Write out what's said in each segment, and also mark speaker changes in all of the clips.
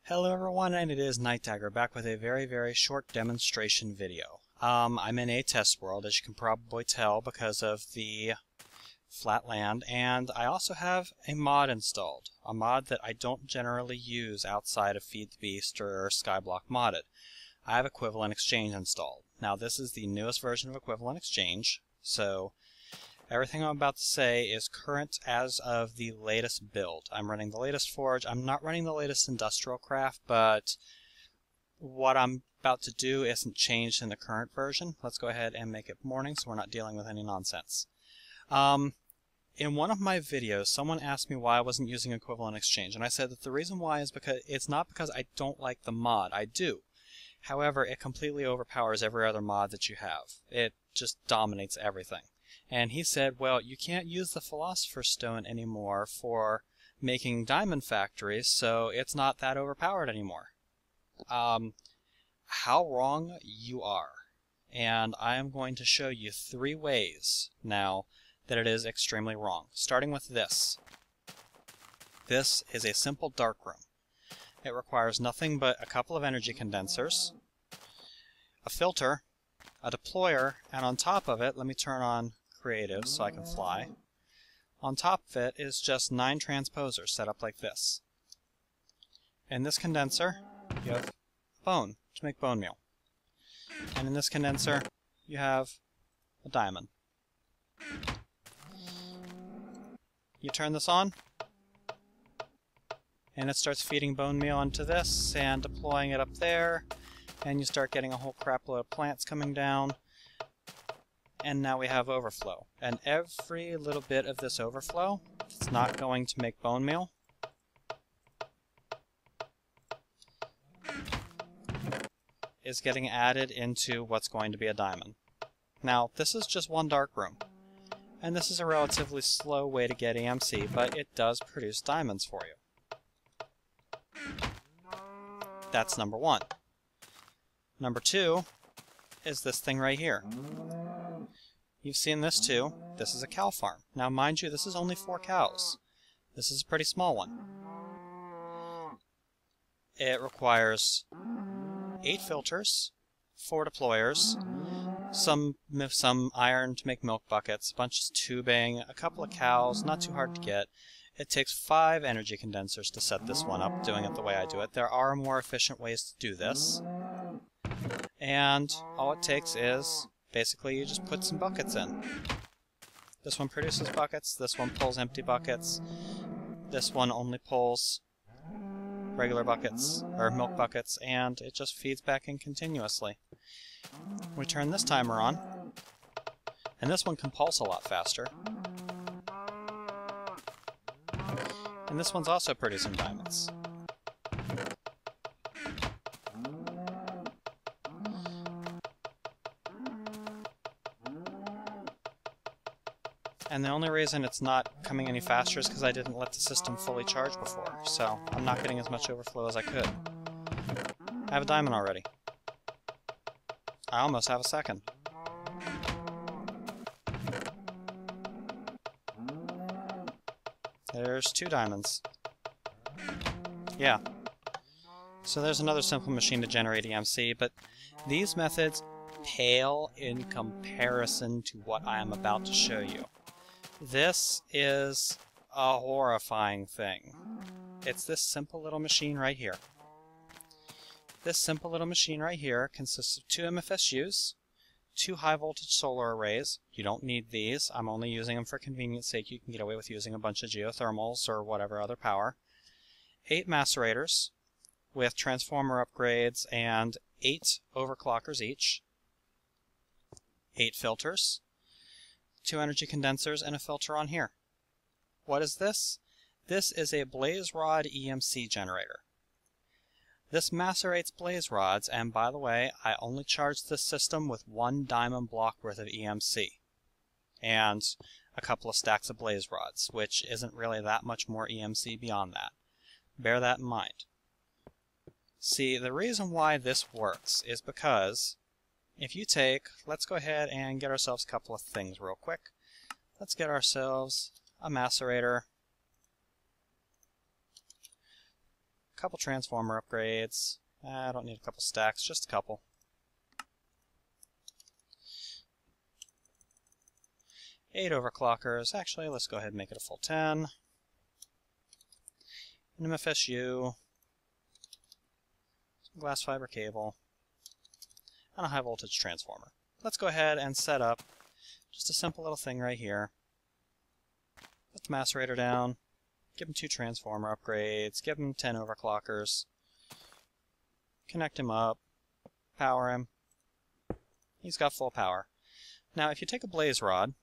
Speaker 1: Hello everyone, and it is Night Dagger back with a very short demonstration video. I'm in a test world, as you can probably tell because of the flat land, and I also have a mod installed. A mod that I don't generally use outside of Feed the Beast or Skyblock modded. I have Equivalent Exchange installed. Now this is the newest version of Equivalent Exchange, so everything I'm about to say is current as of the latest build. I'm running the latest forge. I'm not running the latest industrial craft, but what I'm about to do isn't changed in the current version. Let's go ahead and make it morning so we're not dealing with any nonsense. In one of my videos, someone asked me why I wasn't using Equivalent Exchange, and I said that the reason why is because it's not because I don't like the mod. I do. However, it completely overpowers every other mod that you have. It just dominates everything. And he said, well, you can't use the Philosopher's Stone anymore for making diamond factories, so it's not that overpowered anymore. How wrong you are. And I am going to show you 3 ways now that it is extremely wrong. Starting with this. This is a simple darkroom. It requires nothing but a couple of energy condensers, a filter, a deployer, and on top of it, let me turn on creative so I can fly. On top of it is just 9 transposers set up like this. In this condenser, you have bone to make bone meal. And in this condenser, you have a diamond. You turn this on, and it starts feeding bone meal into this and deploying it up there, and you start getting a whole crap load of plants coming down. And now we have overflow. And every little bit of this overflow that's not going to make bone meal is getting added into what's going to be a diamond. Now, this is just one dark room. And this is a relatively slow way to get EMC, but it does produce diamonds for you. That's number 1. Number 2 is this thing right here. You've seen this too. This is a cow farm. Now mind you, this is only 4 cows. This is a pretty small one. It requires 8 filters, 4 deployers, some iron to make milk buckets, a bunch of tubing, a couple of cows, not too hard to get. It takes 5 energy condensers to set this one up, doing it the way I do it. There are more efficient ways to do this. And all it takes is basically you just put some buckets in. This one produces buckets, this one pulls empty buckets, this one only pulls regular buckets, or milk buckets, and it just feeds back in continuously. We turn this timer on, and this one can pulse a lot faster. And this one's also producing diamonds. And the only reason it's not coming any faster is because I didn't let the system fully charge before, so I'm not getting as much overflow as I could. I have a diamond already. I almost have a second. There's 2 diamonds. Yeah. So there's another simple machine to generate EMC, but these methods pale in comparison to what I am about to show you. This is a horrifying thing. It's this simple little machine right here. This simple little machine right here consists of 2 MFSUs, 2 high voltage solar arrays. You don't need these. I'm only using them for convenience sake. You can get away with using a bunch of geothermals or whatever other power. 8 macerators with transformer upgrades and 8 overclockers each. 8 filters. 2 energy condensers, and a filter on here. What is this? This is a blaze rod EMC generator. This macerates blaze rods, and by the way, I only charge this system with 1 diamond block worth of EMC. And a couple of stacks of blaze rods, which isn't really that much more EMC beyond that. Bear that in mind. See, the reason why this works is because if you take, let's go ahead and get ourselves a couple of things real quick. Let's get ourselves a macerator, couple transformer upgrades. I don't need a couple stacks, just a couple. Eight overclockers. Actually, let's go ahead and make it a full 10. An MFSU. Some glass fiber cable. And a high voltage transformer. Let's go ahead and set up just a simple little thing right here. Put the macerator down. Give him 2 transformer upgrades. Give him 10 overclockers. Connect him up. Power him. He's got full power. Now, if you take a blaze rod,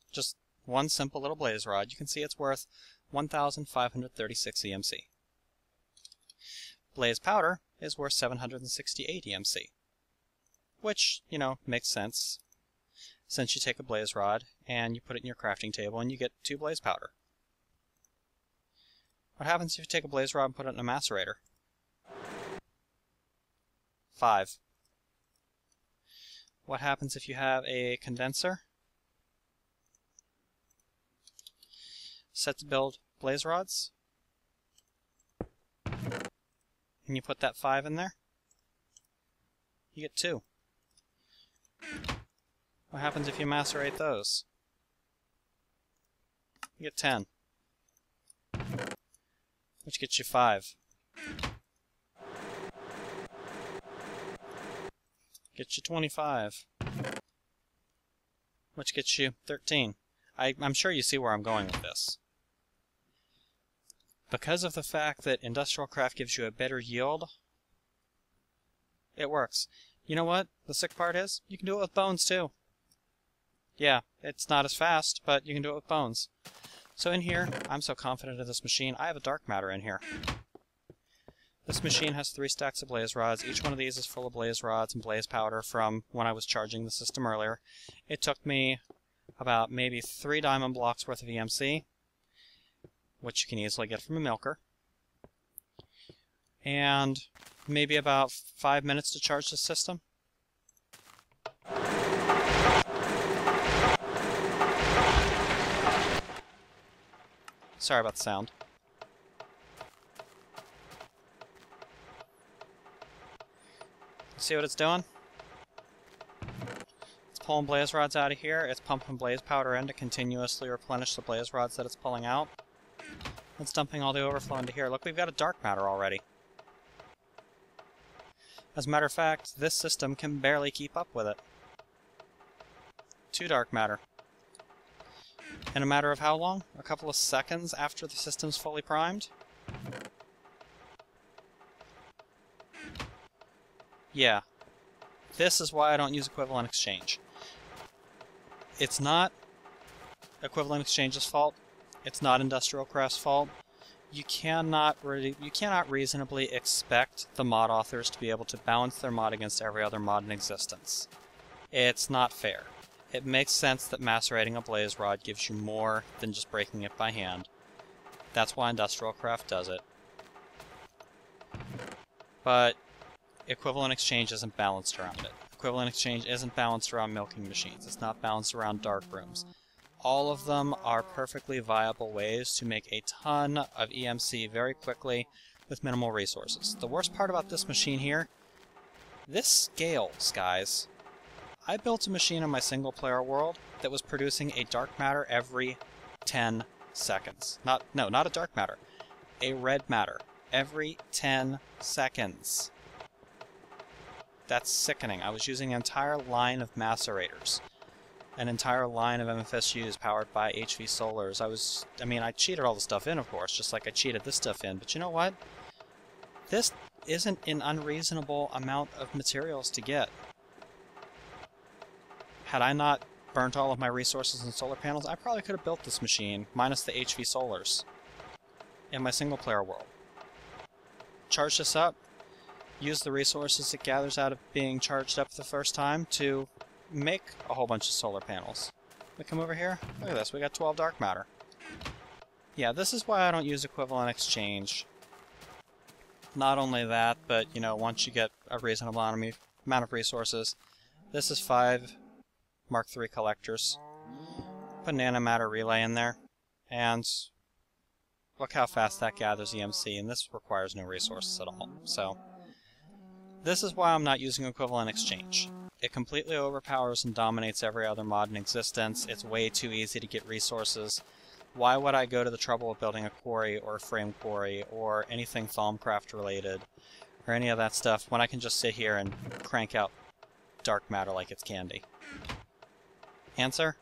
Speaker 1: just one simple little blaze rod, you can see it's worth 1,536 EMC. Blaze powder is worth 768 EMC. Which, you know, makes sense, since you take a blaze rod and you put it in your crafting table and you get 2 blaze powder. What happens if you take a blaze rod and put it in a macerator? 5. What happens if you have a condenser? Set to build blaze rods. And you put that 5 in there. You get 2. What happens if you macerate those? You get 10. Which gets you 5. Gets you 25. Which gets you 13. I'm sure you see where I'm going with this. Because of the fact that industrial craft gives you a better yield, it works. You know what the sick part is? You can do it with bones too. Yeah, it's not as fast, but you can do it with bones. So in here, I'm so confident of this machine, I have a dark matter in here. This machine has 3 stacks of blaze rods. Each one of these is full of blaze rods and blaze powder from when I was charging the system earlier. It took me about maybe 3 diamond blocks worth of EMC, which you can easily get from a milker, and maybe about 5 minutes to charge the system. Sorry about the sound. See what it's doing? It's pulling blaze rods out of here. It's pumping blaze powder in to continuously replenish the blaze rods that it's pulling out. It's dumping all the overflow into here. Look, we've got a dark matter already. As a matter of fact, this system can barely keep up with it. 2 dark matter. In a matter of how long? A couple of seconds after the system's fully primed? Yeah. This is why I don't use equivalent exchange. It's not equivalent exchange's fault. It's not Industrial Craft's fault. You cannot reasonably expect the mod authors to be able to balance their mod against every other mod in existence. It's not fair. It makes sense that macerating a blaze rod gives you more than just breaking it by hand. That's why Industrial Craft does it. But equivalent exchange isn't balanced around it. Equivalent exchange isn't balanced around milking machines. It's not balanced around dark rooms. All of them are perfectly viable ways to make a ton of EMC very quickly with minimal resources. The worst part about this machine here, this scales, guys. I built a machine in my single-player world that was producing a dark matter every 10 seconds. Not a dark matter. A red matter. Every 10 seconds. That's sickening. I was using an entire line of macerators. An entire line of MFSUs powered by HV solars. I cheated all the stuff in, of course, just like I cheated this stuff in. But you know what? This isn't an unreasonable amount of materials to get. Had I not burnt all of my resources in solar panels, I probably could have built this machine, minus the HV solars, in my single-player world. Charge this up, use the resources it gathers out of being charged up the first time to make a whole bunch of solar panels. We come over here, look at this, we got 12 dark matter. Yeah, this is why I don't use equivalent exchange. Not only that, but, you know, once you get a reasonable amount of resources, this is 5 Mark III collectors. Put an antimatter relay in there, and, Look how fast that gathers EMC, and this requires no resources at all. So, this is why I'm not using Equivalent Exchange. It completely overpowers and dominates every other mod in existence. It's way too easy to get resources. Why would I go to the trouble of building a quarry or a frame quarry or anything Thaumcraft related or any of that stuff when I can just sit here and crank out dark matter like it's candy? Answer?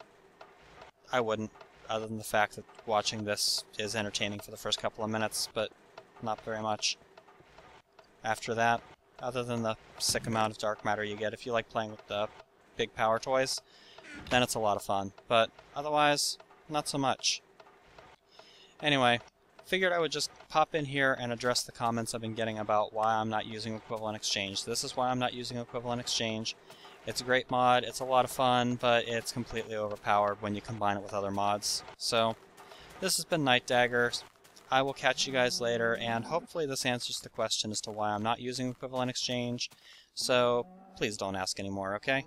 Speaker 1: I wouldn't, other than the fact that watching this is entertaining for the first couple of minutes, but not very much. After that, other than the sick amount of dark matter you get if you like playing with the big power toys, then it's a lot of fun. But otherwise, not so much. Anyway, figured I would just pop in here and address the comments I've been getting about why I'm not using Equivalent Exchange. This is why I'm not using Equivalent Exchange. It's a great mod, it's a lot of fun, but it's completely overpowered when you combine it with other mods. So, this has been Night Dagger. I will catch you guys later, and hopefully this answers the question as to why I'm not using Equivalent Exchange. So, please don't ask anymore, okay?